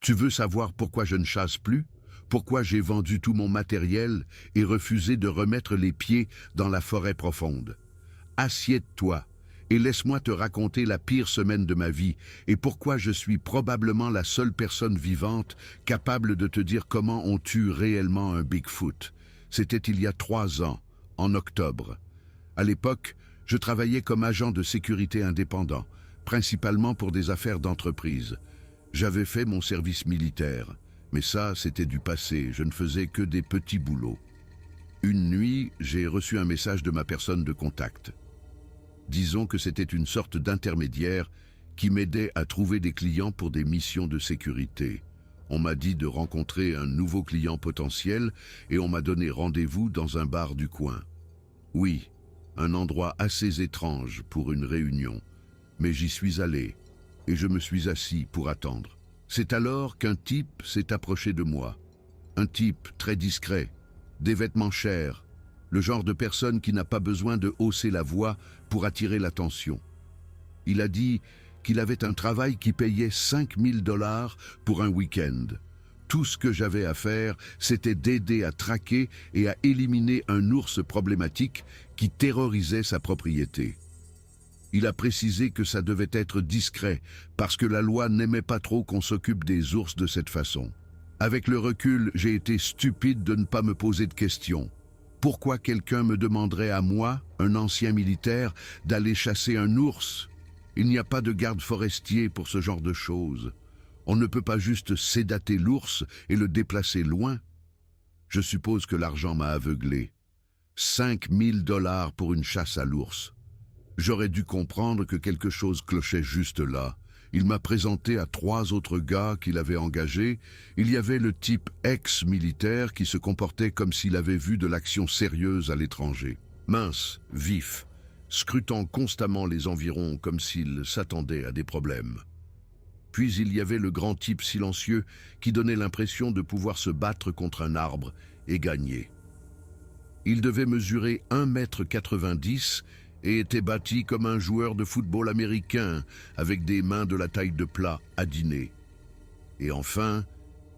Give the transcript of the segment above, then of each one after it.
Tu veux savoir pourquoi je ne chasse plus? Pourquoi j'ai vendu tout mon matériel et refusé de remettre les pieds dans la forêt profonde? Assieds-toi et laisse-moi te raconter la pire semaine de ma vie et pourquoi je suis probablement la seule personne vivante capable de te dire comment on tue réellement un Bigfoot. C'était il y a 3 ans, en octobre. À l'époque, je travaillais comme agent de sécurité indépendant, principalement pour des affaires d'entreprise. J'avais fait mon service militaire, mais ça, c'était du passé, je ne faisais que des petits boulots. Une nuit, j'ai reçu un message de ma personne de contact. Disons que c'était une sorte d'intermédiaire qui m'aidait à trouver des clients pour des missions de sécurité. On m'a dit de rencontrer un nouveau client potentiel et on m'a donné rendez-vous dans un bar du coin. Oui, un endroit assez étrange pour une réunion, mais j'y suis allé et je me suis assis pour attendre. C'est alors qu'un type s'est approché de moi. Un type très discret, des vêtements chers, le genre de personne qui n'a pas besoin de hausser la voix pour attirer l'attention. Il a dit qu'il avait un travail qui payait 5 000 $ pour un week-end. Tout ce que j'avais à faire, c'était d'aider à traquer et à éliminer un ours problématique qui terrorisait sa propriété. Il a précisé que ça devait être discret, parce que la loi n'aimait pas trop qu'on s'occupe des ours de cette façon. Avec le recul, j'ai été stupide de ne pas me poser de questions. Pourquoi quelqu'un me demanderait à moi, un ancien militaire, d'aller chasser un ours? Il n'y a pas de garde forestier pour ce genre de choses. On ne peut pas juste sédater l'ours et le déplacer loin. Je suppose que l'argent m'a aveuglé. 5 000 $ pour une chasse à l'ours. J'aurais dû comprendre que quelque chose clochait juste là. Il m'a présenté à 3 autres gars qu'il avait engagés. Il y avait le type ex-militaire qui se comportait comme s'il avait vu de l'action sérieuse à l'étranger. Mince, vif, scrutant constamment les environs comme s'il s'attendait à des problèmes. Puis il y avait le grand type silencieux qui donnait l'impression de pouvoir se battre contre un arbre et gagner. Il devait mesurer 1,90 m et était bâti comme un joueur de football américain, avec des mains de la taille de plat à dîner. Et enfin,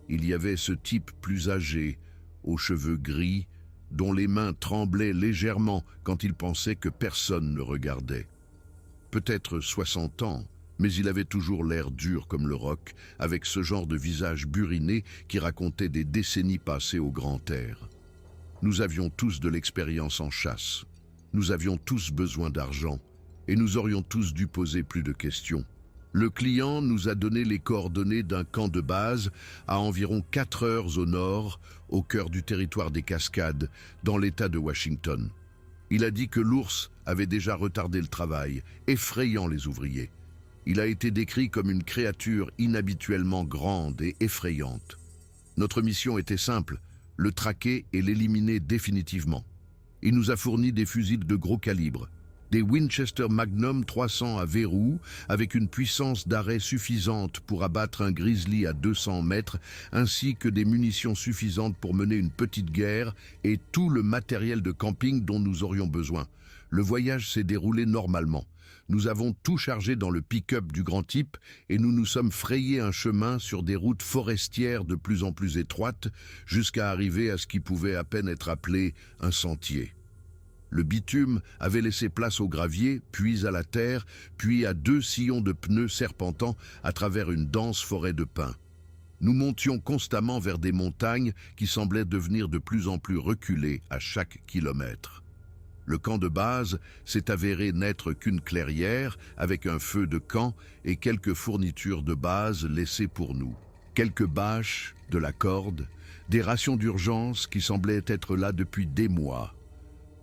il y avait ce type plus âgé, aux cheveux gris, dont les mains tremblaient légèrement quand il pensait que personne ne regardait. Peut-être 60 ans, mais il avait toujours l'air dur comme le roc, avec ce genre de visage buriné qui racontait des décennies passées au grand air. Nous avions tous de l'expérience en chasse. Nous avions tous besoin d'argent et nous aurions tous dû poser plus de questions. Le client nous a donné les coordonnées d'un camp de base à environ 4 heures au nord, au cœur du territoire des Cascades, dans l'État de Washington. Il a dit que l'ours avait déjà retardé le travail, effrayant les ouvriers. Il a été décrit comme une créature inhabituellement grande et effrayante. Notre mission était simple, le traquer et l'éliminer définitivement. Il nous a fourni des fusils de gros calibre, des Winchester Magnum 300 à verrou avec une puissance d'arrêt suffisante pour abattre un grizzly à 200 mètres, ainsi que des munitions suffisantes pour mener une petite guerre et tout le matériel de camping dont nous aurions besoin. Le voyage s'est déroulé normalement. Nous avons tout chargé dans le pick-up du grand type et nous nous sommes frayés un chemin sur des routes forestières de plus en plus étroites jusqu'à arriver à ce qui pouvait à peine être appelé un sentier. Le bitume avait laissé place au gravier, puis à la terre, puis à 2 sillons de pneus serpentant à travers une dense forêt de pins. Nous montions constamment vers des montagnes qui semblaient devenir de plus en plus reculées à chaque kilomètre. Le camp de base s'est avéré n'être qu'une clairière avec un feu de camp et quelques fournitures de base laissées pour nous. Quelques bâches, de la corde, des rations d'urgence qui semblaient être là depuis des mois.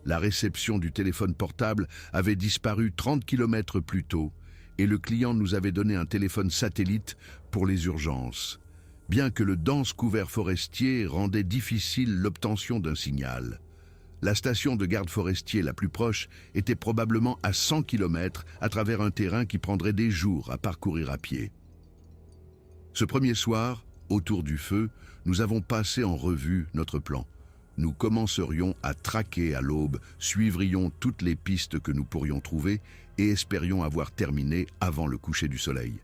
La réception du téléphone portable avait disparu 30 km plus tôt et le client nous avait donné un téléphone satellite pour les urgences, bien que le dense couvert forestier rendait difficile l'obtention d'un signal. La station de garde forestier la plus proche était probablement à 100 km à travers un terrain qui prendrait des jours à parcourir à pied. Ce premier soir, autour du feu, nous avons passé en revue notre plan. Nous commencerions à traquer à l'aube, suivrions toutes les pistes que nous pourrions trouver et espérions avoir terminé avant le coucher du soleil.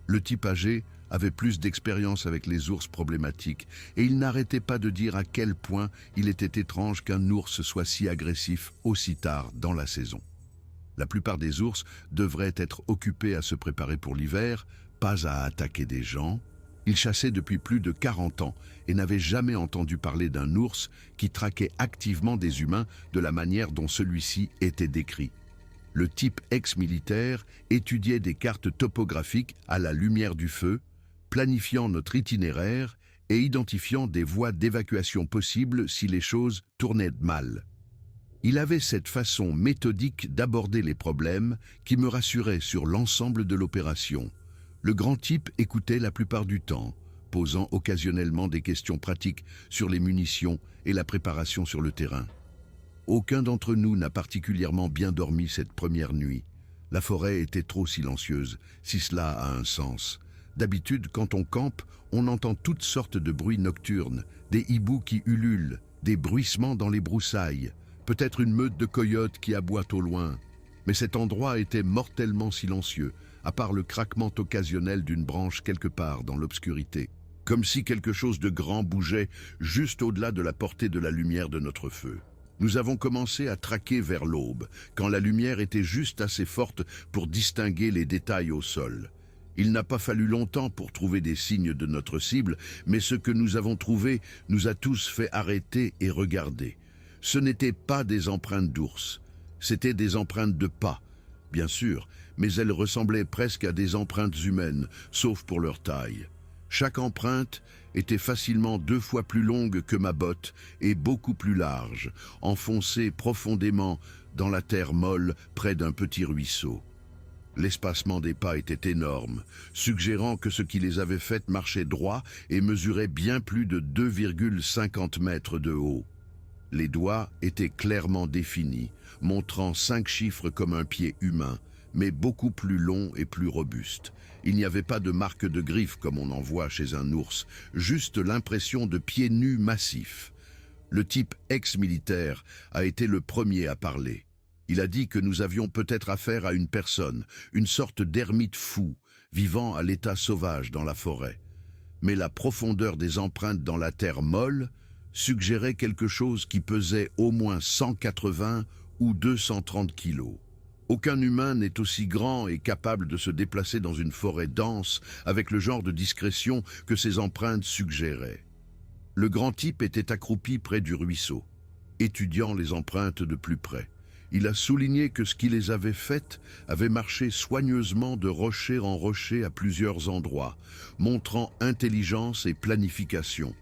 Le type âgé avait plus d'expérience avec les ours problématiques, et il n'arrêtait pas de dire à quel point il était étrange qu'un ours soit si agressif aussi tard dans la saison. La plupart des ours devraient être occupés à se préparer pour l'hiver, pas à attaquer des gens. Ils chassaient depuis plus de 40 ans et n'avaient jamais entendu parler d'un ours qui traquait activement des humains de la manière dont celui-ci était décrit. Le type ex-militaire étudiait des cartes topographiques à la lumière du feu, planifiant notre itinéraire et identifiant des voies d'évacuation possibles si les choses tournaient mal. Il avait cette façon méthodique d'aborder les problèmes qui me rassurait sur l'ensemble de l'opération. Le grand type écoutait la plupart du temps, posant occasionnellement des questions pratiques sur les munitions et la préparation sur le terrain. Aucun d'entre nous n'a particulièrement bien dormi cette première nuit. La forêt était trop silencieuse, si cela a un sens. D'habitude, quand on campe, on entend toutes sortes de bruits nocturnes, des hiboux qui ululent, des bruissements dans les broussailles, peut-être une meute de coyotes qui aboient au loin. Mais cet endroit était mortellement silencieux, à part le craquement occasionnel d'une branche quelque part dans l'obscurité, comme si quelque chose de grand bougeait juste au-delà de la portée de la lumière de notre feu. Nous avons commencé à traquer vers l'aube, quand la lumière était juste assez forte pour distinguer les détails au sol. Il n'a pas fallu longtemps pour trouver des signes de notre cible, mais ce que nous avons trouvé nous a tous fait arrêter et regarder. Ce n'étaient pas des empreintes d'ours, c'étaient des empreintes de pas, bien sûr, mais elles ressemblaient presque à des empreintes humaines, sauf pour leur taille. Chaque empreinte était facilement 2 fois plus longue que ma botte et beaucoup plus large, enfoncée profondément dans la terre molle près d'un petit ruisseau. L'espacement des pas était énorme, suggérant que ce qui les avait faites marchait droit et mesurait bien plus de 2,50 mètres de haut. Les doigts étaient clairement définis, montrant 5 chiffres comme un pied humain, mais beaucoup plus long et plus robuste. Il n'y avait pas de marque de griffes comme on en voit chez un ours, juste l'impression de pieds nus massifs. Le type ex-militaire a été le premier à parler. Il a dit que nous avions peut-être affaire à une personne, une sorte d'ermite fou, vivant à l'état sauvage dans la forêt. Mais la profondeur des empreintes dans la terre molle suggérait quelque chose qui pesait au moins 180 ou 230 kilos. Aucun humain n'est aussi grand et capable de se déplacer dans une forêt dense avec le genre de discrétion que ces empreintes suggéraient. Le grand type était accroupi près du ruisseau, étudiant les empreintes de plus près. Il a souligné que ce qui les avait faites avait marché soigneusement de rocher en rocher à plusieurs endroits, montrant intelligence et planification.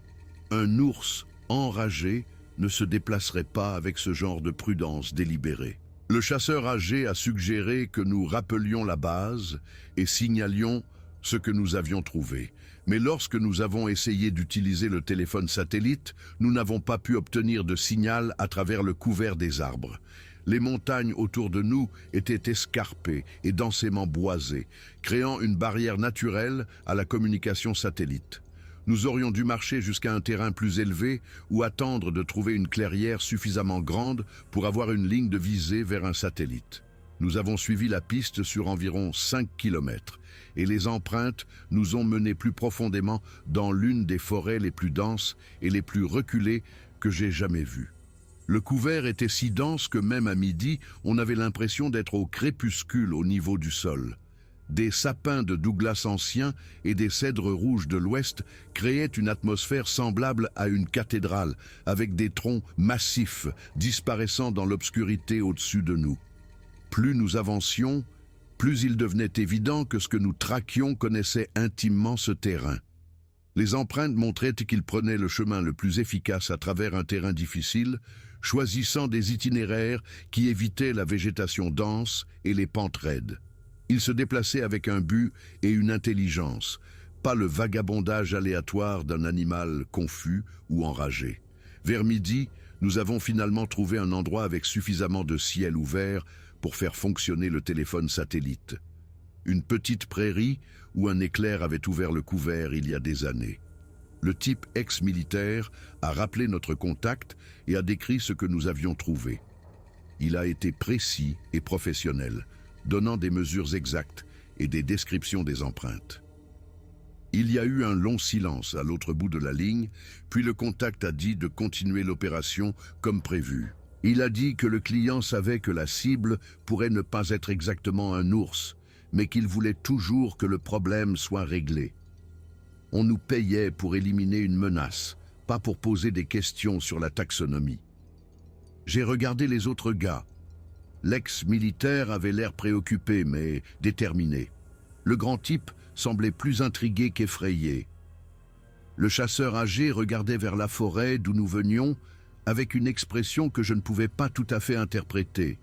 Un ours enragé ne se déplacerait pas avec ce genre de prudence délibérée. Le chasseur âgé a suggéré que nous rappelions la base et signalions ce que nous avions trouvé. Mais lorsque nous avons essayé d'utiliser le téléphone satellite, nous n'avons pas pu obtenir de signal à travers le couvert des arbres. Les montagnes autour de nous étaient escarpées et densément boisées, créant une barrière naturelle à la communication satellite. Nous aurions dû marcher jusqu'à un terrain plus élevé ou attendre de trouver une clairière suffisamment grande pour avoir une ligne de visée vers un satellite. Nous avons suivi la piste sur environ 5 kilomètres et les empreintes nous ont menés plus profondément dans l'une des forêts les plus denses et les plus reculées que j'ai jamais vues. Le couvert était si dense que même à midi, on avait l'impression d'être au crépuscule au niveau du sol. Des sapins de Douglas anciens et des cèdres rouges de l'Ouest créaient une atmosphère semblable à une cathédrale, avec des troncs massifs disparaissant dans l'obscurité au-dessus de nous. Plus nous avancions, plus il devenait évident que ce que nous traquions connaissait intimement ce terrain. Les empreintes montraient qu'il prenait le chemin le plus efficace à travers un terrain difficile, choisissant des itinéraires qui évitaient la végétation dense et les pentes raides. Il se déplaçait avec un but et une intelligence, pas le vagabondage aléatoire d'un animal confus ou enragé. Vers midi, nous avons finalement trouvé un endroit avec suffisamment de ciel ouvert pour faire fonctionner le téléphone satellite. Une petite prairie où un éclair avait ouvert le couvert il y a des années. Le type ex-militaire a rappelé notre contact et a décrit ce que nous avions trouvé. Il a été précis et professionnel, donnant des mesures exactes et des descriptions des empreintes. Il y a eu un long silence à l'autre bout de la ligne, puis le contact a dit de continuer l'opération comme prévu. Il a dit que le client savait que la cible pourrait ne pas être exactement un ours, mais qu'il voulait toujours que le problème soit réglé. On nous payait pour éliminer une menace, pas pour poser des questions sur la taxonomie. J'ai regardé les autres gars. L'ex-militaire avait l'air préoccupé, mais déterminé. Le grand type semblait plus intrigué qu'effrayé. Le chasseur âgé regardait vers la forêt d'où nous venions avec une expression que je ne pouvais pas tout à fait interpréter.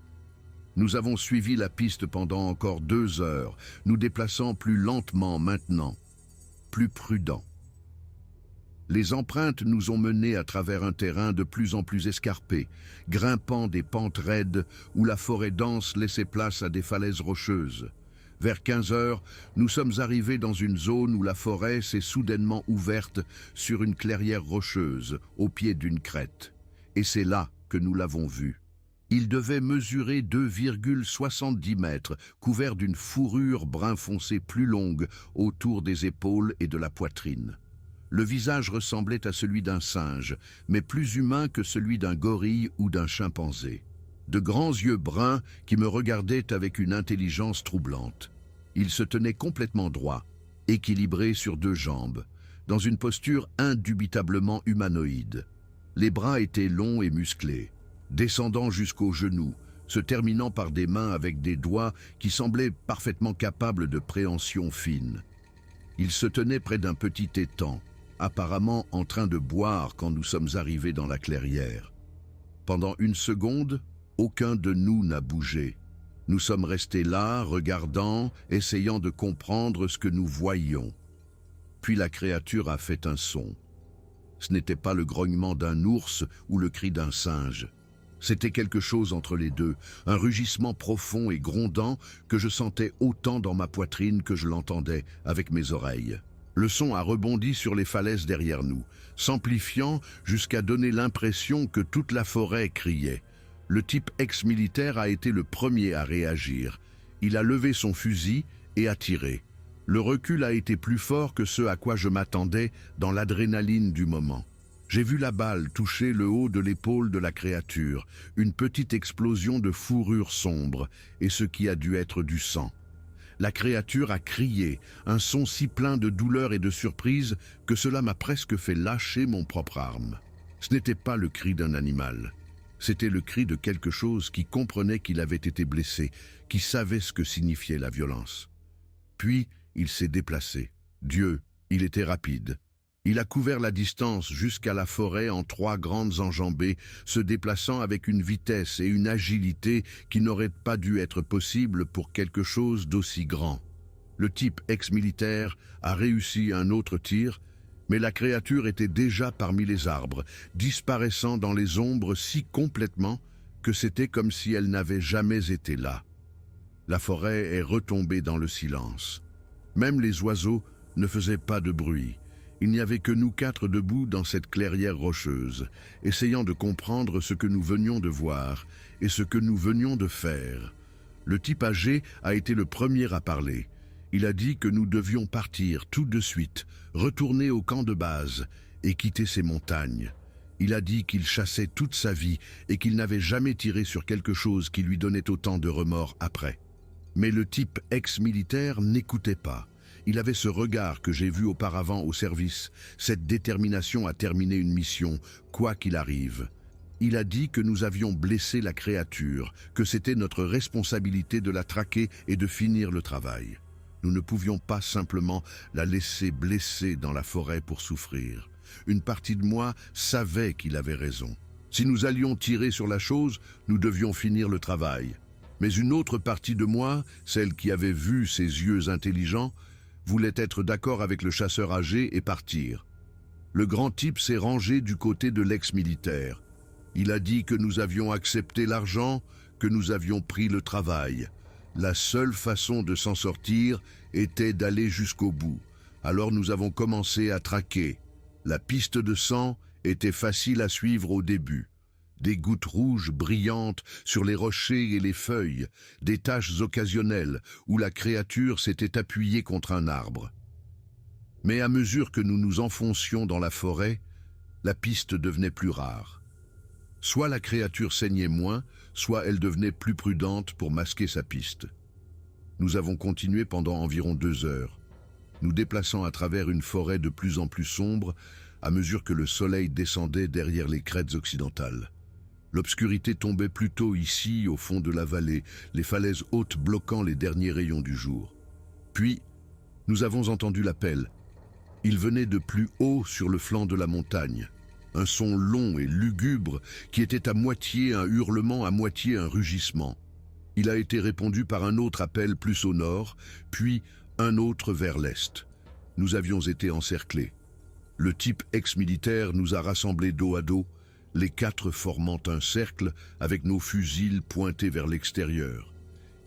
Nous avons suivi la piste pendant encore 2 heures, nous déplaçant plus lentement maintenant, plus prudents. Les empreintes nous ont menés à travers un terrain de plus en plus escarpé, grimpant des pentes raides où la forêt dense laissait place à des falaises rocheuses. Vers 15 heures, nous sommes arrivés dans une zone où la forêt s'est soudainement ouverte sur une clairière rocheuse, au pied d'une crête. Et c'est là que nous l'avons vu. Il devait mesurer 2,70 mètres, couvert d'une fourrure brun foncé plus longue autour des épaules et de la poitrine. Le visage ressemblait à celui d'un singe, mais plus humain que celui d'un gorille ou d'un chimpanzé. De grands yeux bruns qui me regardaient avec une intelligence troublante. Il se tenait complètement droit, équilibré sur 2 jambes, dans une posture indubitablement humanoïde. Les bras étaient longs et musclés, descendant jusqu'aux genoux, se terminant par des mains avec des doigts qui semblaient parfaitement capables de préhension fine. Il se tenait près d'un petit étang, apparemment en train de boire quand nous sommes arrivés dans la clairière. Pendant 1 seconde, aucun de nous n'a bougé. Nous sommes restés là, regardant, essayant de comprendre ce que nous voyions. Puis la créature a fait un son. Ce n'était pas le grognement d'un ours ou le cri d'un singe. C'était quelque chose entre les deux, un rugissement profond et grondant que je sentais autant dans ma poitrine que je l'entendais avec mes oreilles. Le son a rebondi sur les falaises derrière nous, s'amplifiant jusqu'à donner l'impression que toute la forêt criait. Le type ex-militaire a été le premier à réagir. Il a levé son fusil et a tiré. Le recul a été plus fort que ce à quoi je m'attendais dans l'adrénaline du moment. J'ai vu la balle toucher le haut de l'épaule de la créature, une petite explosion de fourrure sombre et ce qui a dû être du sang. La créature a crié, un son si plein de douleur et de surprise que cela m'a presque fait lâcher mon propre arme. Ce n'était pas le cri d'un animal. C'était le cri de quelque chose qui comprenait qu'il avait été blessé, qui savait ce que signifiait la violence. Puis, il s'est déplacé. Dieu, il était rapide. Il a couvert la distance jusqu'à la forêt en 3 grandes enjambées, se déplaçant avec une vitesse et une agilité qui n'auraient pas dû être possibles pour quelque chose d'aussi grand. Le type ex-militaire a réussi un autre tir, mais la créature était déjà parmi les arbres, disparaissant dans les ombres si complètement que c'était comme si elle n'avait jamais été là. La forêt est retombée dans le silence. Même les oiseaux ne faisaient pas de bruit. Il n'y avait que nous 4 debout dans cette clairière rocheuse, essayant de comprendre ce que nous venions de voir et ce que nous venions de faire. Le type âgé a été le premier à parler. Il a dit que nous devions partir tout de suite, retourner au camp de base et quitter ces montagnes. Il a dit qu'il chassait toute sa vie et qu'il n'avait jamais tiré sur quelque chose qui lui donnait autant de remords après. Mais le type ex-militaire n'écoutait pas. Il avait ce regard que j'ai vu auparavant au service, cette détermination à terminer une mission, quoi qu'il arrive. Il a dit que nous avions blessé la créature, que c'était notre responsabilité de la traquer et de finir le travail. Nous ne pouvions pas simplement la laisser blessée dans la forêt pour souffrir. Une partie de moi savait qu'il avait raison. Si nous allions tirer sur la chose, nous devions finir le travail. Mais une autre partie de moi, celle qui avait vu ses yeux intelligents, voulait être d'accord avec le chasseur âgé et partir. Le grand type s'est rangé du côté de l'ex-militaire. Il a dit que nous avions accepté l'argent, que nous avions pris le travail. La seule façon de s'en sortir était d'aller jusqu'au bout. Alors nous avons commencé à traquer. La piste de sang était facile à suivre au début. Des gouttes rouges brillantes sur les rochers et les feuilles, des taches occasionnelles où la créature s'était appuyée contre un arbre. Mais à mesure que nous nous enfoncions dans la forêt, la piste devenait plus rare. Soit la créature saignait moins, soit elle devenait plus prudente pour masquer sa piste. Nous avons continué pendant environ 2 heures, nous déplaçant à travers une forêt de plus en plus sombre à mesure que le soleil descendait derrière les crêtes occidentales. L'obscurité tombait plutôt ici, au fond de la vallée, les falaises hautes bloquant les derniers rayons du jour. Puis, nous avons entendu l'appel. Il venait de plus haut sur le flanc de la montagne. Un son long et lugubre qui était à moitié un hurlement, à moitié un rugissement. Il a été répondu par un autre appel plus au nord, puis un autre vers l'est. Nous avions été encerclés. Le type ex-militaire nous a rassemblés dos à dos, les 4 formant un cercle avec nos fusils pointés vers l'extérieur.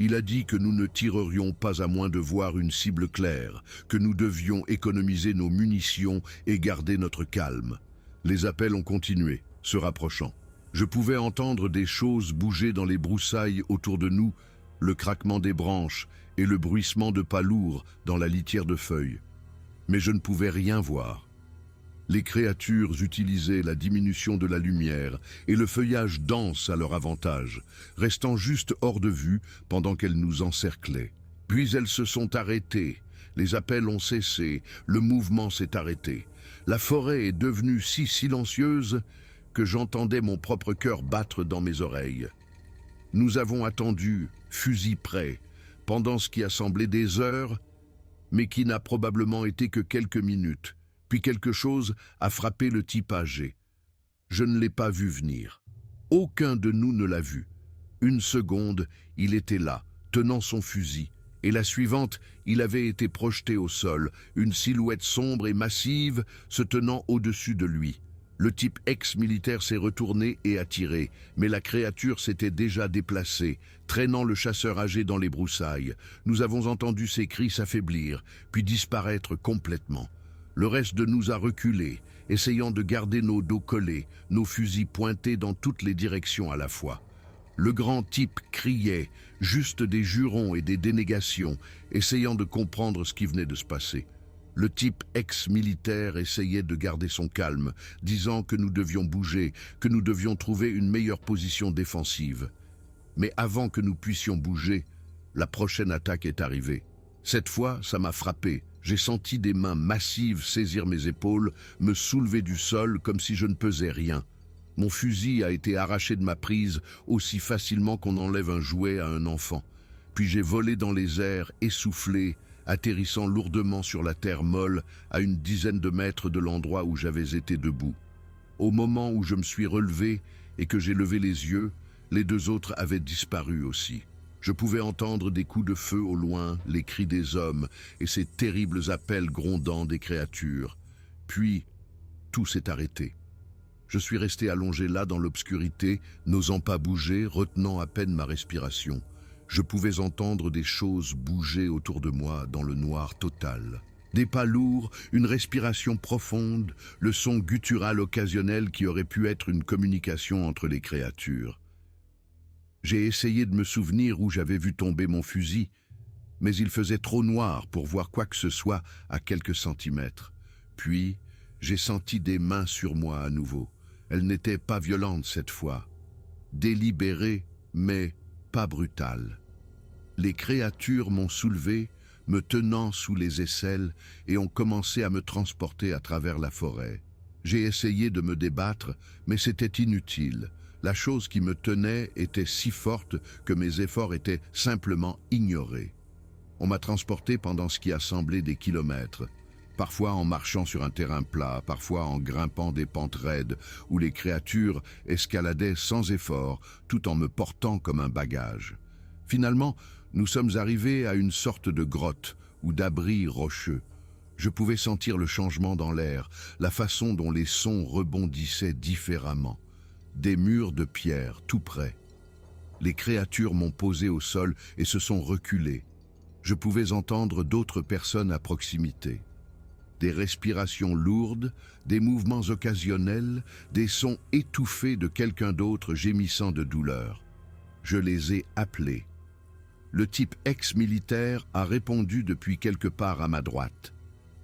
Il a dit que nous ne tirerions pas à moins de voir une cible claire, que nous devions économiser nos munitions et garder notre calme. Les appels ont continué, se rapprochant. Je pouvais entendre des choses bouger dans les broussailles autour de nous, le craquement des branches et le bruissement de pas lourds dans la litière de feuilles. Mais je ne pouvais rien voir. Les créatures utilisaient la diminution de la lumière et le feuillage dense à leur avantage, restant juste hors de vue pendant qu'elles nous encerclaient. Puis elles se sont arrêtées, les appels ont cessé, le mouvement s'est arrêté. La forêt est devenue si silencieuse que j'entendais mon propre cœur battre dans mes oreilles. Nous avons attendu, fusil prêt, pendant ce qui a semblé des heures, mais qui n'a probablement été que quelques minutes, puis quelque chose a frappé le type âgé. Je ne l'ai pas vu venir. Aucun de nous ne l'a vu. Une seconde, il était là, tenant son fusil, et la suivante, il avait été projeté au sol, une silhouette sombre et massive se tenant au-dessus de lui. Le type ex-militaire s'est retourné et a tiré, mais la créature s'était déjà déplacée, traînant le chasseur âgé dans les broussailles. Nous avons entendu ses cris s'affaiblir, puis disparaître complètement. Le reste de nous a reculé, essayant de garder nos dos collés, nos fusils pointés dans toutes les directions à la fois. Le grand type criait, juste des jurons et des dénégations, essayant de comprendre ce qui venait de se passer. Le type ex-militaire essayait de garder son calme, disant que nous devions bouger, que nous devions trouver une meilleure position défensive. Mais avant que nous puissions bouger, la prochaine attaque est arrivée. Cette fois, ça m'a frappé. J'ai senti des mains massives saisir mes épaules, me soulever du sol comme si je ne pesais rien. Mon fusil a été arraché de ma prise aussi facilement qu'on enlève un jouet à un enfant. Puis j'ai volé dans les airs, essoufflé, atterrissant lourdement sur la terre molle à une dizaine de mètres de l'endroit où j'avais été debout. Au moment où je me suis relevé et que j'ai levé les yeux, les 2 autres avaient disparu aussi. Je pouvais entendre des coups de feu au loin, les cris des hommes et ces terribles appels grondants des créatures. Puis, tout s'est arrêté. Je suis resté allongé là dans l'obscurité, n'osant pas bouger, retenant à peine ma respiration. Je pouvais entendre des choses bouger autour de moi dans le noir total. Des pas lourds, une respiration profonde, le son guttural occasionnel qui aurait pu être une communication entre les créatures. J'ai essayé de me souvenir où j'avais vu tomber mon fusil, mais il faisait trop noir pour voir quoi que ce soit à quelques centimètres. Puis, j'ai senti des mains sur moi à nouveau. Elles n'étaient pas violentes cette fois, délibérées, mais pas brutales. Les créatures m'ont soulevé, me tenant sous les aisselles, et ont commencé à me transporter à travers la forêt. J'ai essayé de me débattre, mais c'était inutile. La chose qui me tenait était si forte que mes efforts étaient simplement ignorés. On m'a transporté pendant ce qui a semblé des kilomètres, parfois en marchant sur un terrain plat, parfois en grimpant des pentes raides, où les créatures escaladaient sans effort, tout en me portant comme un bagage. Finalement, nous sommes arrivés à une sorte de grotte ou d'abri rocheux. Je pouvais sentir le changement dans l'air, la façon dont les sons rebondissaient différemment. Des murs de pierre, tout près. Les créatures m'ont posé au sol et se sont reculées. Je pouvais entendre d'autres personnes à proximité. Des respirations lourdes, des mouvements occasionnels, des sons étouffés de quelqu'un d'autre gémissant de douleur. Je les ai appelés. Le type ex-militaire a répondu depuis quelque part à ma droite.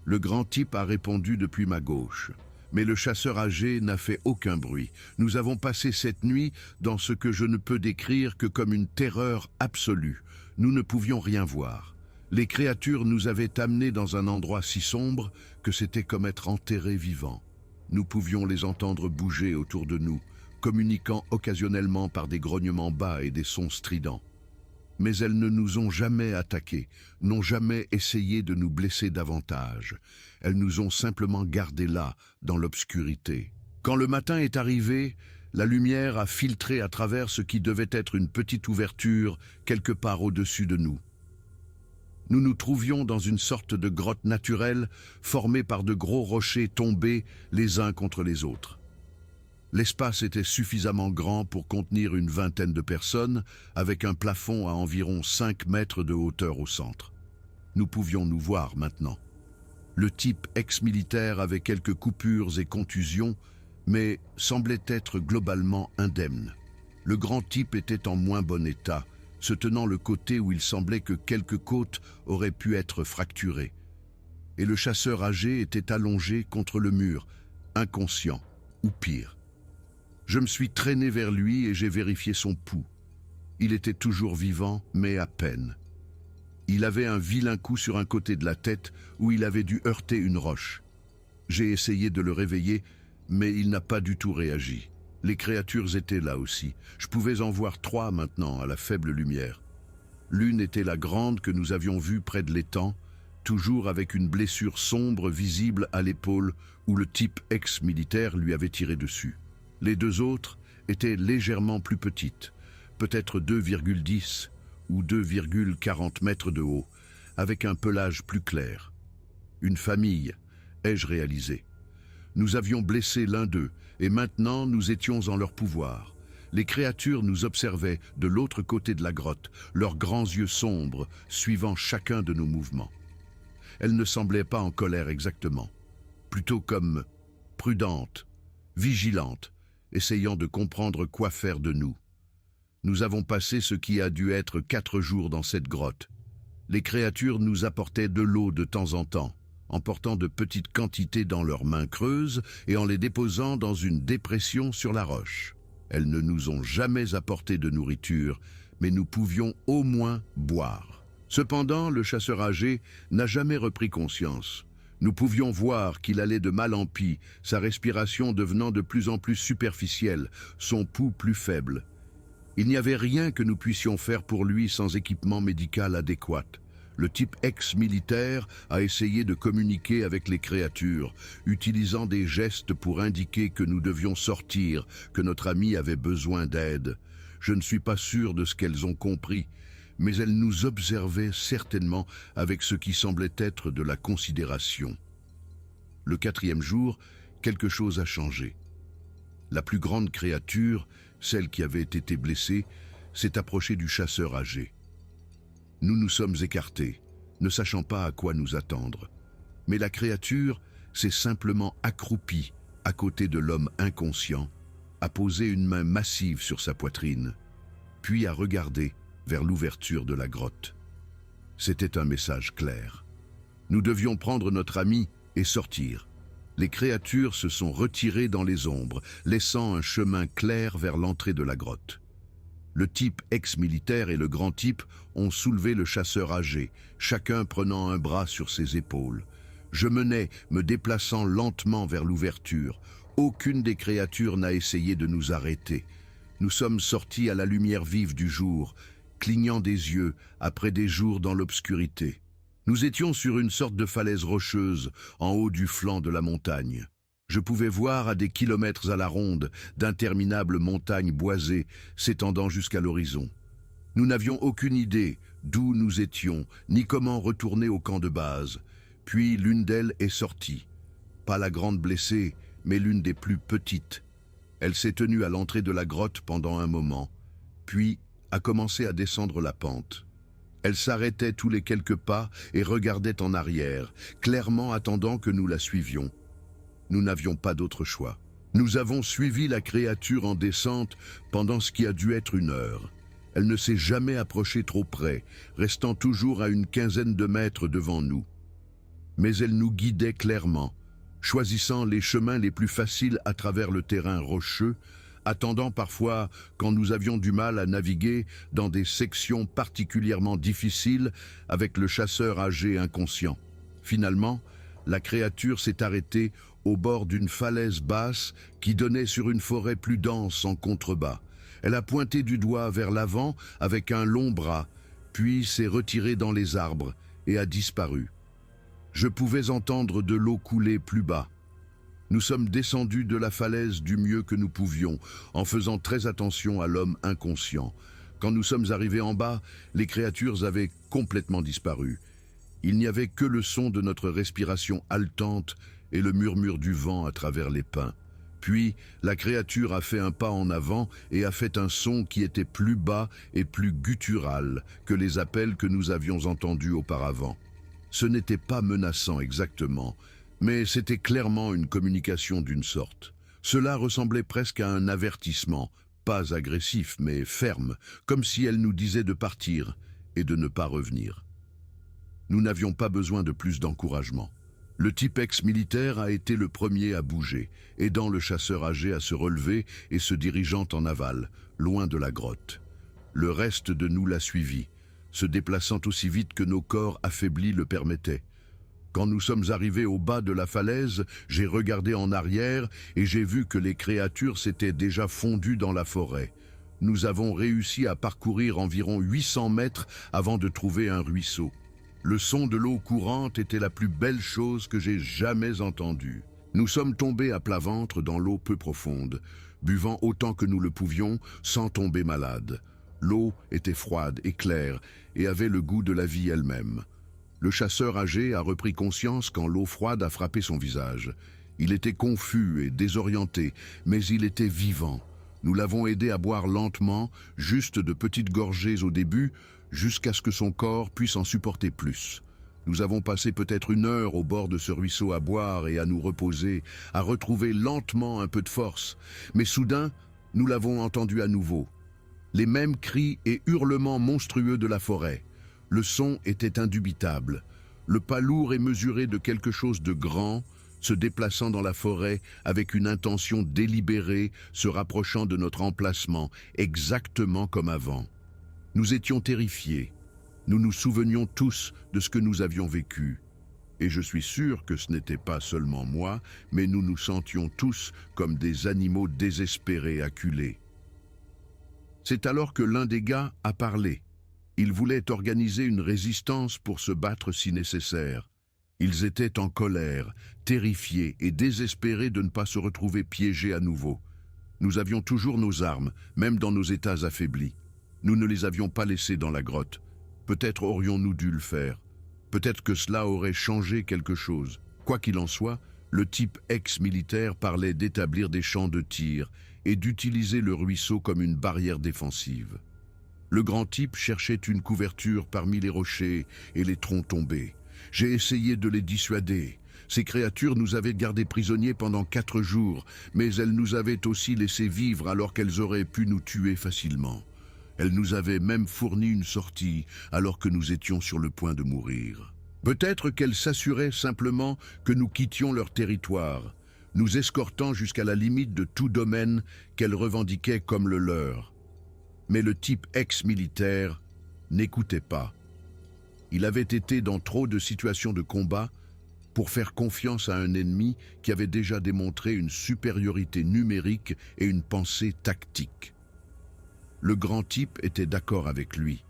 Le grand type a répondu depuis ma gauche. Mais le chasseur âgé n'a fait aucun bruit. Nous avons passé cette nuit dans ce que je ne peux décrire que comme une terreur absolue. Nous ne pouvions rien voir. Les créatures nous avaient amenés dans un endroit si sombre que c'était comme être enterrés vivants. Nous pouvions les entendre bouger autour de nous, communiquant occasionnellement par des grognements bas et des sons stridents. Mais elles ne nous ont jamais attaqués, n'ont jamais essayé de nous blesser davantage. Elles nous ont simplement gardés là, dans l'obscurité. Quand le matin est arrivé, la lumière a filtré à travers ce qui devait être une petite ouverture quelque part au-dessus de nous. Nous nous trouvions dans une sorte de grotte naturelle formée par de gros rochers tombés les uns contre les autres. L'espace était suffisamment grand pour contenir une vingtaine de personnes, avec un plafond à environ 5 mètres de hauteur au centre. Nous pouvions nous voir maintenant. Le type ex-militaire avait quelques coupures et contusions, mais semblait être globalement indemne. Le grand type était en moins bon état, se tenant le côté où il semblait que quelques côtes auraient pu être fracturées. Et le chasseur âgé était allongé contre le mur, inconscient, ou pire. Je me suis traîné vers lui et j'ai vérifié son pouls. Il était toujours vivant, mais à peine. Il avait un vilain coup sur un côté de la tête où il avait dû heurter une roche. J'ai essayé de le réveiller, mais il n'a pas du tout réagi. Les créatures étaient là aussi. Je pouvais en voir 3 maintenant à la faible lumière. L'une était la grande que nous avions vue près de l'étang, toujours avec une blessure sombre visible à l'épaule où le type ex-militaire lui avait tiré dessus. Les 2 autres étaient légèrement plus petites, peut-être 2,10 ou 2,40 mètres de haut, avec un pelage plus clair. Une famille, ai-je réalisé. Nous avions blessé l'un d'eux, et maintenant nous étions en leur pouvoir. Les créatures nous observaient de l'autre côté de la grotte, leurs grands yeux sombres suivant chacun de nos mouvements. Elles ne semblaient pas en colère exactement, plutôt comme prudentes, vigilantes, essayant de comprendre quoi faire de nous. Nous avons passé ce qui a dû être 4 jours dans cette grotte. Les créatures nous apportaient de l'eau de temps en temps, en portant de petites quantités dans leurs mains creuses et en les déposant dans une dépression sur la roche. Elles ne nous ont jamais apporté de nourriture, mais nous pouvions au moins boire. Cependant, le chasseur âgé n'a jamais repris conscience. Nous pouvions voir qu'il allait de mal en pis, sa respiration devenant de plus en plus superficielle, son pouls plus faible. Il n'y avait rien que nous puissions faire pour lui sans équipement médical adéquat. Le type ex-militaire a essayé de communiquer avec les créatures, utilisant des gestes pour indiquer que nous devions sortir, que notre ami avait besoin d'aide. Je ne suis pas sûr de ce qu'elles ont compris, mais elles nous observaient certainement avec ce qui semblait être de la considération. Le 4e jour, quelque chose a changé. La plus grande créature, celle qui avait été blessée, s'est approchée du chasseur âgé. Nous nous sommes écartés, ne sachant pas à quoi nous attendre. Mais la créature s'est simplement accroupie à côté de l'homme inconscient, a posé une main massive sur sa poitrine, puis a regardé vers l'ouverture de la grotte. C'était un message clair. Nous devions prendre notre ami et sortir. Les créatures se sont retirées dans les ombres, laissant un chemin clair vers l'entrée de la grotte. Le type ex-militaire et le grand type ont soulevé le chasseur âgé, chacun prenant un bras sur ses épaules. Je menais, me déplaçant lentement vers l'ouverture. Aucune des créatures n'a essayé de nous arrêter. Nous sommes sortis à la lumière vive du jour, clignant des yeux après des jours dans l'obscurité. Nous étions sur une sorte de falaise rocheuse, en haut du flanc de la montagne. Je pouvais voir à des kilomètres à la ronde d'interminables montagnes boisées s'étendant jusqu'à l'horizon. Nous n'avions aucune idée d'où nous étions, ni comment retourner au camp de base. Puis l'une d'elles est sortie. Pas la grande blessée, mais l'une des plus petites. Elle s'est tenue à l'entrée de la grotte pendant un moment, puis a commencé à descendre la pente. Elle s'arrêtait tous les quelques pas et regardait en arrière, clairement attendant que nous la suivions. Nous n'avions pas d'autre choix. Nous avons suivi la créature en descente pendant ce qui a dû être 1 heure. Elle ne s'est jamais approchée trop près, restant toujours à une quinzaine de mètres devant nous. mais elle nous guidait clairement, choisissant les chemins les plus faciles à travers le terrain rocheux, attendant parfois, quand nous avions du mal à naviguer dans des sections particulièrement difficiles, avec le chasseur âgé inconscient. Finalement, la créature s'est arrêtée au bord d'une falaise basse qui donnait sur une forêt plus dense en contrebas. Elle a pointé du doigt vers l'avant avec un long bras, puis s'est retirée dans les arbres et a disparu. Je pouvais entendre de l'eau couler plus bas. Nous sommes descendus de la falaise du mieux que nous pouvions, en faisant très attention à l'homme inconscient. Quand nous sommes arrivés en bas, les créatures avaient complètement disparu. Il n'y avait que le son de notre respiration haletante et le murmure du vent à travers les pins. Puis, la créature a fait un pas en avant et a fait un son qui était plus bas et plus guttural que les appels que nous avions entendus auparavant. Ce n'était pas menaçant exactement, mais c'était clairement une communication d'une sorte. Cela ressemblait presque à un avertissement, pas agressif mais ferme, comme si elle nous disait de partir et de ne pas revenir. Nous n'avions pas besoin de plus d'encouragement. Le type ex-militaire a été le premier à bouger, aidant le chasseur âgé à se relever et se dirigeant en aval, loin de la grotte. Le reste de nous l'a suivi, se déplaçant aussi vite que nos corps affaiblis le permettaient. Quand nous sommes arrivés au bas de la falaise, j'ai regardé en arrière et j'ai vu que les créatures s'étaient déjà fondues dans la forêt. Nous avons réussi à parcourir environ 800 mètres avant de trouver un ruisseau. Le son de l'eau courante était la plus belle chose que j'ai jamais entendue. Nous sommes tombés à plat ventre dans l'eau peu profonde, buvant autant que nous le pouvions sans tomber malade. L'eau était froide et claire et avait le goût de la vie elle-même. Le chasseur âgé a repris conscience quand l'eau froide a frappé son visage. Il était confus et désorienté, mais il était vivant. Nous l'avons aidé à boire lentement, juste de petites gorgées au début, jusqu'à ce que son corps puisse en supporter plus. Nous avons passé peut-être 1 heure au bord de ce ruisseau à boire et à nous reposer, à retrouver lentement un peu de force. Mais soudain, nous l'avons entendu à nouveau. Les mêmes cris et hurlements monstrueux de la forêt. Le son était indubitable. Le pas lourd et mesuré de quelque chose de grand, se déplaçant dans la forêt avec une intention délibérée, se rapprochant de notre emplacement, exactement comme avant. Nous étions terrifiés. Nous nous souvenions tous de ce que nous avions vécu. Et je suis sûr que ce n'était pas seulement moi, mais nous nous sentions tous comme des animaux désespérés, acculés. C'est alors que l'un des gars a parlé. Ils voulaient organiser une résistance pour se battre si nécessaire. Ils étaient en colère, terrifiés et désespérés de ne pas se retrouver piégés à nouveau. Nous avions toujours nos armes, même dans nos états affaiblis. Nous ne les avions pas laissées dans la grotte. Peut-être aurions-nous dû le faire. Peut-être que cela aurait changé quelque chose. Quoi qu'il en soit, le type ex-militaire parlait d'établir des champs de tir et d'utiliser le ruisseau comme une barrière défensive. Le grand type cherchait une couverture parmi les rochers et les troncs tombés. J'ai essayé de les dissuader. Ces créatures nous avaient gardés prisonniers pendant 4 jours, mais elles nous avaient aussi laissé vivre alors qu'elles auraient pu nous tuer facilement. Elles nous avaient même fourni une sortie alors que nous étions sur le point de mourir. Peut-être qu'elles s'assuraient simplement que nous quittions leur territoire, nous escortant jusqu'à la limite de tout domaine qu'elles revendiquaient comme le leur. Mais le type ex-militaire n'écoutait pas. Il avait été dans trop de situations de combat pour faire confiance à un ennemi qui avait déjà démontré une supériorité numérique et une pensée tactique. Le grand type était d'accord avec lui.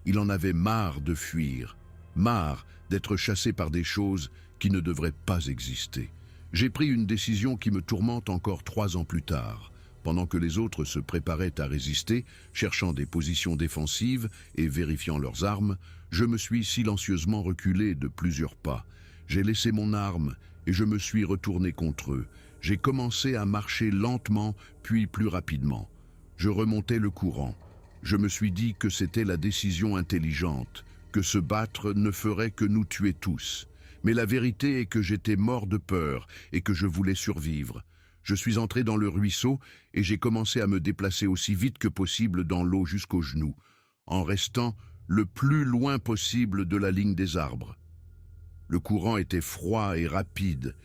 Il en avait marre de fuir, marre d'être chassé par des choses qui ne devraient pas exister. J'ai pris une décision qui me tourmente encore 3 ans plus tard. Pendant que les autres se préparaient à résister, cherchant des positions défensives et vérifiant leurs armes, je me suis silencieusement reculé de plusieurs pas. J'ai laissé mon arme et je me suis retourné contre eux. J'ai commencé à marcher lentement, puis plus rapidement. Je remontais le courant. Je me suis dit que c'était la décision intelligente, que se battre ne ferait que nous tuer tous. Mais la vérité est que j'étais mort de peur et que je voulais survivre. Je suis entré dans le ruisseau et j'ai commencé à me déplacer aussi vite que possible dans l'eau jusqu'aux genoux, en restant le plus loin possible de la ligne des arbres. Le courant était froid et rapide,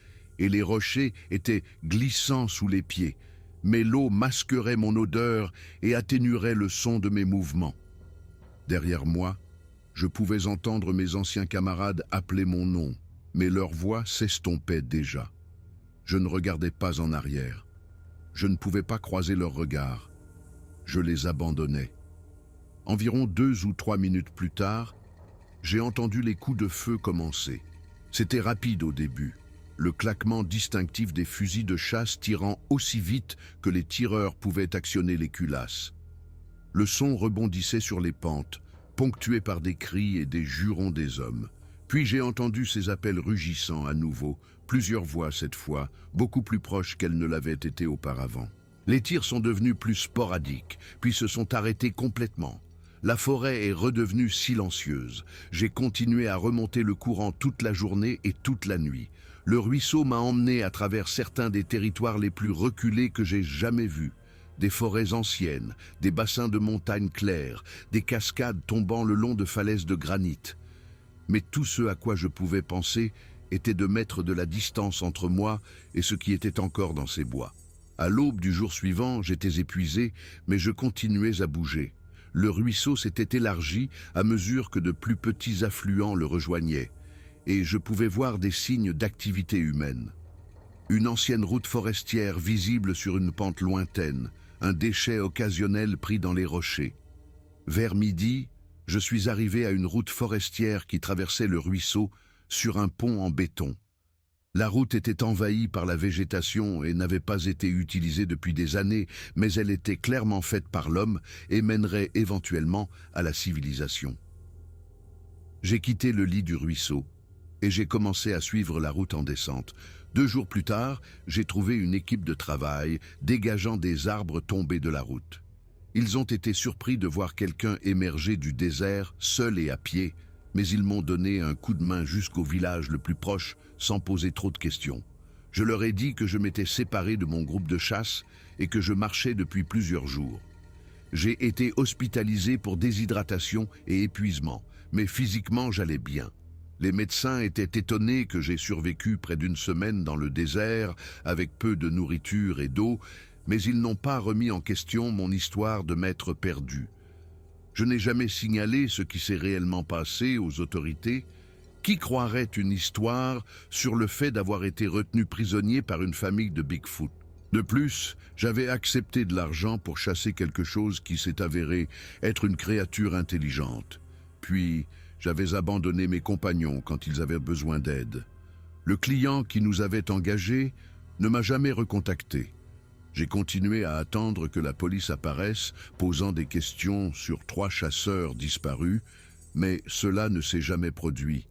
et les rochers étaient glissants sous les pieds, mais l'eau masquerait mon odeur et atténuerait le son de mes mouvements. Derrière moi, je pouvais entendre mes anciens camarades appeler mon nom, mais leur voix s'estompait déjà. Je ne regardais pas en arrière. Je ne pouvais pas croiser leurs regards. Je les abandonnais. Environ 2 ou 3 minutes plus tard, j'ai entendu les coups de feu commencer. C'était rapide au début, le claquement distinctif des fusils de chasse tirant aussi vite que les tireurs pouvaient actionner les culasses. Le son rebondissait sur les pentes, ponctué par des cris et des jurons des hommes. Puis j'ai entendu ces appels rugissants à nouveau, plusieurs voix cette fois, beaucoup plus proches qu'elles ne l'avaient été auparavant. Les tirs sont devenus plus sporadiques, puis se sont arrêtés complètement. La forêt est redevenue silencieuse. J'ai continué à remonter le courant toute la journée et toute la nuit. Le ruisseau m'a emmené à travers certains des territoires les plus reculés que j'ai jamais vus. Des forêts anciennes, des bassins de montagnes claires, des cascades tombant le long de falaises de granit. Mais tout ce à quoi je pouvais penser était de mettre de la distance entre moi et ce qui était encore dans ces bois. À l'aube du jour suivant, j'étais épuisé, mais je continuais à bouger. Le ruisseau s'était élargi à mesure que de plus petits affluents le rejoignaient, et je pouvais voir des signes d'activité humaine. Une ancienne route forestière visible sur une pente lointaine, un déchet occasionnel pris dans les rochers. Vers midi, je suis arrivé à une route forestière qui traversait le ruisseau sur un pont en béton. La route était envahie par la végétation et n'avait pas été utilisée depuis des années, mais elle était clairement faite par l'homme et mènerait éventuellement à la civilisation. J'ai quitté le lit du ruisseau et j'ai commencé à suivre la route en descente. 2 jours plus tard, j'ai trouvé une équipe de travail dégageant des arbres tombés de la route. Ils ont été surpris de voir quelqu'un émerger du désert, seul et à pied, mais ils m'ont donné un coup de main jusqu'au village le plus proche, sans poser trop de questions. Je leur ai dit que je m'étais séparé de mon groupe de chasse et que je marchais depuis plusieurs jours. J'ai été hospitalisé pour déshydratation et épuisement, mais physiquement j'allais bien. Les médecins étaient étonnés que j'ai survécu près d'1 semaine dans le désert, avec peu de nourriture et d'eau, mais ils n'ont pas remis en question mon histoire de m'être perdu. Je n'ai jamais signalé ce qui s'est réellement passé aux autorités. Qui croirait une histoire sur le fait d'avoir été retenu prisonnier par une famille de Bigfoot? De plus, j'avais accepté de l'argent pour chasser quelque chose qui s'est avéré être une créature intelligente. Puis, j'avais abandonné mes compagnons quand ils avaient besoin d'aide. Le client qui nous avait engagés ne m'a jamais recontacté. J'ai continué à attendre que la police apparaisse, posant des questions sur 3 chasseurs disparus, mais cela ne s'est jamais produit.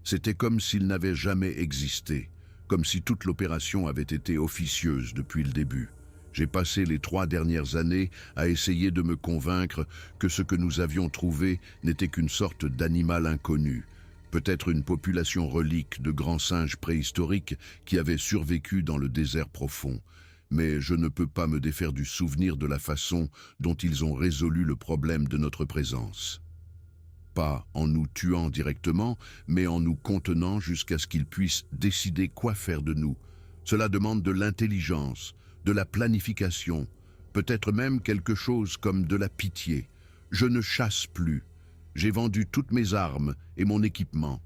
C'était comme s'ils n'avaient jamais existé, comme si toute l'opération avait été officieuse depuis le début. J'ai passé les 3 dernières années à essayer de me convaincre que ce que nous avions trouvé n'était qu'une sorte d'animal inconnu, peut-être une population relique de grands singes préhistoriques qui avaient survécu dans le désert profond. Mais je ne peux pas me défaire du souvenir de la façon dont ils ont résolu le problème de notre présence. Pas en nous tuant directement, mais en nous contenant jusqu'à ce qu'ils puissent décider quoi faire de nous. Cela demande de l'intelligence, de la planification, peut-être même quelque chose comme de la pitié. Je ne chasse plus. J'ai vendu toutes mes armes et mon équipement.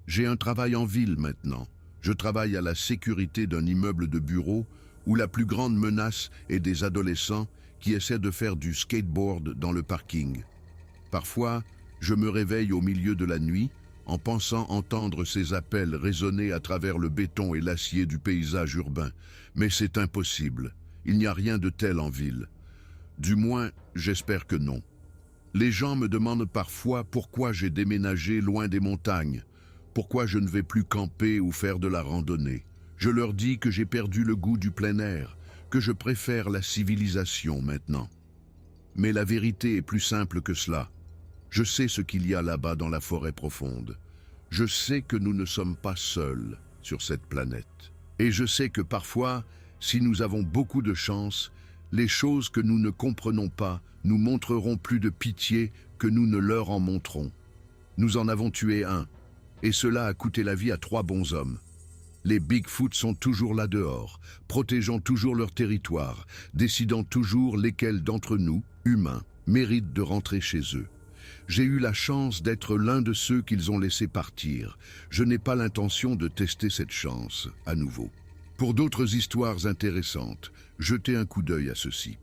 J'ai un travail en ville maintenant. Je travaille à la sécurité d'un immeuble de bureau où la plus grande menace est des adolescents qui essaient de faire du skateboard dans le parking. Parfois, je me réveille au milieu de la nuit en pensant entendre ces appels résonner à travers le béton et l'acier du paysage urbain. Mais c'est impossible. Il n'y a rien de tel en ville. Du moins, j'espère que non. Les gens me demandent parfois pourquoi j'ai déménagé loin des montagnes, pourquoi je ne vais plus camper ou faire de la randonnée. Je leur dis que j'ai perdu le goût du plein air, que je préfère la civilisation maintenant. Mais la vérité est plus simple que cela. Je sais ce qu'il y a là-bas dans la forêt profonde. Je sais que nous ne sommes pas seuls sur cette planète. Et je sais que parfois, si nous avons beaucoup de chance, les choses que nous ne comprenons pas nous montreront plus de pitié que nous ne leur en montrons. Nous en avons tué un. et cela a coûté la vie à 3 bons hommes. Les Bigfoot sont toujours là dehors, protégeant toujours leur territoire, décidant toujours lesquels d'entre nous, humains, méritent de rentrer chez eux. J'ai eu la chance d'être l'un de ceux qu'ils ont laissés partir. Je n'ai pas l'intention de tester cette chance à nouveau. Pour d'autres histoires intéressantes, jetez un coup d'œil à ceci.